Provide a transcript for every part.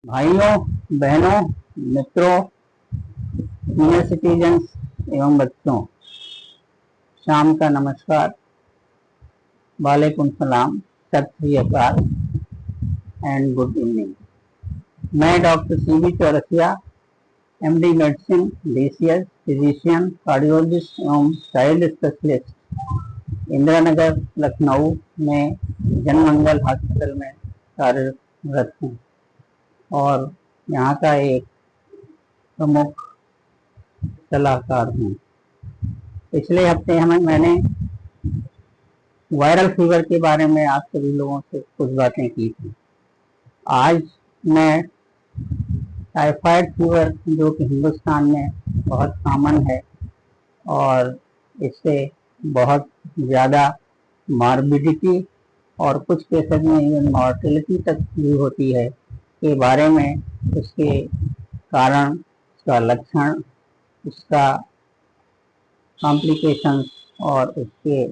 भाइयों, बहनों, मित्रों, सीनियर सिटीजन्स एवं बच्चों, शाम का नमस्कार, वालेकुम सलाम, सत श्री अकाल एंड गुड इवनिंग। मैं doctor CB Chaurasia, MD medicine, DCS, physician, cardiologist एवं चाइल्ड स्पेशलिस्ट, इंदिरा नगर, लखनऊ में जनमंगल हॉस्पिटल में कार्यरत हूँ और यहाँ का एक प्रमुख सलाहकार हूँ। पिछले हफ्ते मैंने वायरल फीवर के बारे में आप सभी लोगों से कुछ बातें की थी। आज मैं टाइफाइड फीवर, जो कि हिंदुस्तान में बहुत कॉमन है और इससे बहुत ज़्यादा मॉर्बिडिटी और कुछ केसेस में इवन मॉर्टेलिटी तक भी होती है, के बारे में, उसके कारण, उसका लक्षण, उसका कॉम्प्लिकेशंस और उसके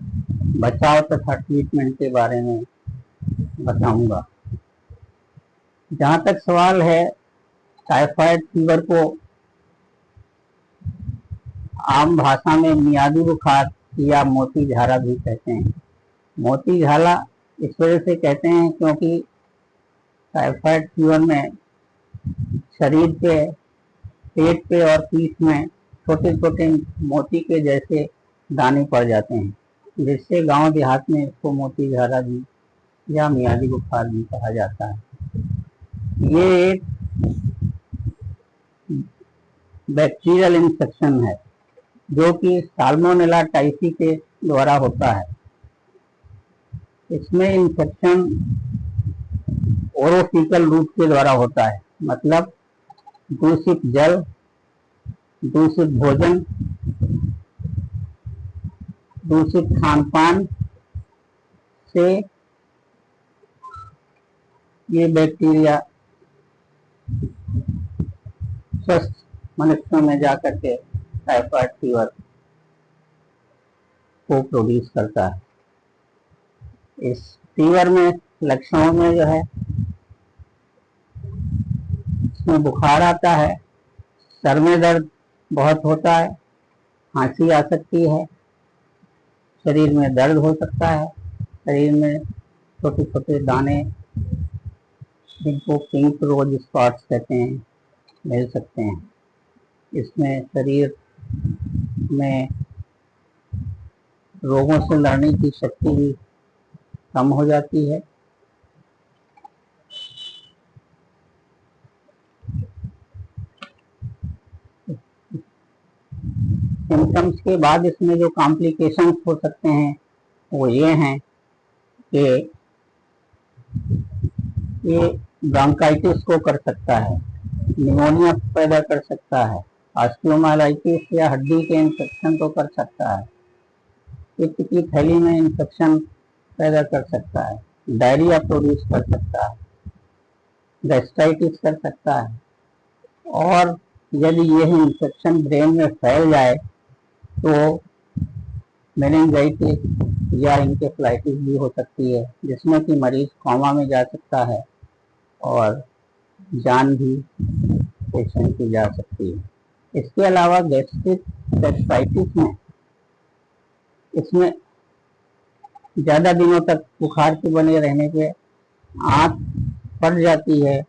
बचाव तथा ट्रीटमेंट के बारे में बताऊंगा। जहाँ तक सवाल है, टाइफाइड फीवर को आम भाषा में मियादी बुखार या मोती झाला भी कहते हैं। मोती झाला इस वजह से कहते हैं क्योंकि टाइफाइड फीवर में शरीर पे, पेट पे और पीठ में छोटे छोटे मोती के जैसे दाने पड़ जाते हैं, जिससे गांव देहात में इसको मोती झाला भी या मियादी बुखार भी कहा जाता है। ये एक बैक्टीरियल इन्फेक्शन है जो कि साल्मोनेला टाइफी के द्वारा होता है। इसमें इन्फेक्शन ओरोफिकल रूट के द्वारा होता है, मतलब दूषित जल, दूषित भोजन, दूषित खान पान से ये बैक्टीरिया स्वस्थ मनुष्यों में जाकर के टाइफाइड फीवर को प्रोड्यूस करता है। इस फीवर में लक्षणों में जो है, इसमें बुखार आता है, सर में दर्द बहुत होता है, खांसी आ सकती है, शरीर में दर्द हो सकता है, शरीर में छोटे छोटे दाने, जिनको पिंक रोज स्पॉट्स कहते हैं, मिल सकते हैं। इसमें शरीर में रोगों से लड़ने की शक्ति भी कम हो जाती है। सिम्टम्स के बाद इसमें जो कॉम्प्लिकेशंस हो सकते हैं वो ये हैं कि ये ब्रोंकाइटिस को कर सकता है, निमोनिया पैदा कर सकता है, ऑस्टियोमाइलाइटिस या हड्डी के इन्फेक्शन को कर सकता है, पित्त की थैली में इन्फेक्शन पैदा कर सकता है, डायरिया प्रोड्यूस कर सकता है, गैस्ट्राइटिस कर सकता है, और यदि यह इन्फेक्शन ब्रेन में फैल जाए तो मेनिंजाइटिस या इंकेफ्लाइटिस भी हो सकती है, जिसमें कि मरीज कोमा में जा सकता है और जान भी पेशेंट की जा सकती है। इसके अलावा गैस्ट्रिक गैस्ट्राइटिस में, इसमें ज़्यादा दिनों तक बुखार के बने रहने पे आँख फट जाती है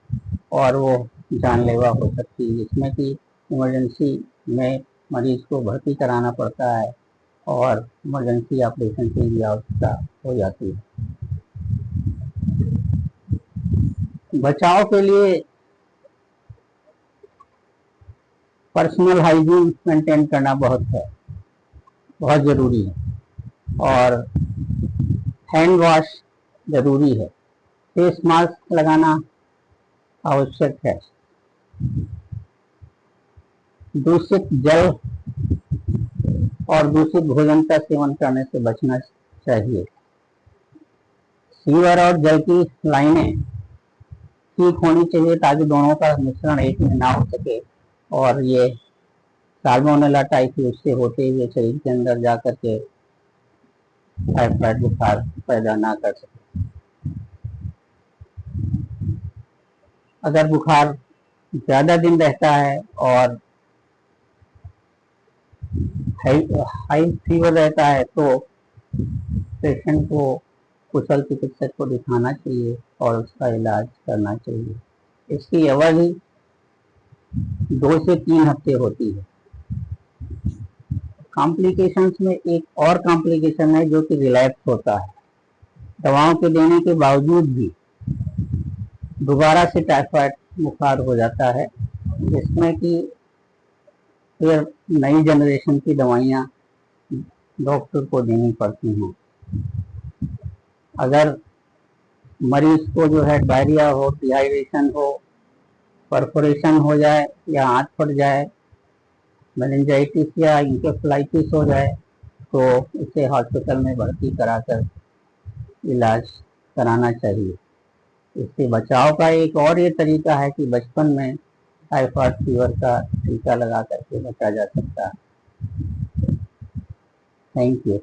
और वो जानलेवा हो सकती है, जिसमें कि इमरजेंसी में मरीज को भर्ती कराना पड़ता है और इमरजेंसी ऑपरेशन की भी आवश्यकता हो जाती है। बचाव के लिए पर्सनल हाइजीन मेंटेन करना बहुत ज़रूरी है और हैंड वॉश ज़रूरी है, फेस मास्क लगाना आवश्यक है, दूषित जल और दूषित भोजन का सेवन करने से बचना चाहिए। सीवर और जल की लाइनें ठीक होनी चाहिए ताकि दोनों का मिश्रण एक में ना हो सके और ये साल्मोनेला टाइफी उससे होते हुए शरीर के अंदर जाकर के टाइफाइड बुखार पैदा ना कर सके। अगर बुखार ज़्यादा दिन रहता है और हाई फीवर रहता है तो पेशेंट को कुशल चिकित्सक को दिखाना चाहिए और उसका इलाज करना चाहिए। इसकी अवधि 2 से 3 हफ्ते होती है। कॉम्प्लिकेशंस में एक और कॉम्प्लिकेशन है जो कि रिलैप्स होता है। दवाओं के देने के बावजूद भी दोबारा से टाइफाइड बुखार हो जाता है, जिसमें कि फिर नई जनरेशन की दवाइयाँ डॉक्टर को देनी पड़ती हैं। अगर मरीज को जो है डायरिया हो, डिहाइड्रेशन हो, परफोरेशन हो जाए या हाथ फट जाए, मेनिंजाइटिस या इंकेफेलाइटिस हो जाए तो इसे हॉस्पिटल में भर्ती कराकर इलाज कराना चाहिए। इससे बचाव का एक और ये तरीका है कि बचपन में टाइफाइड फीवर का टीका लगा करके बचा जा सकता है। Thank you.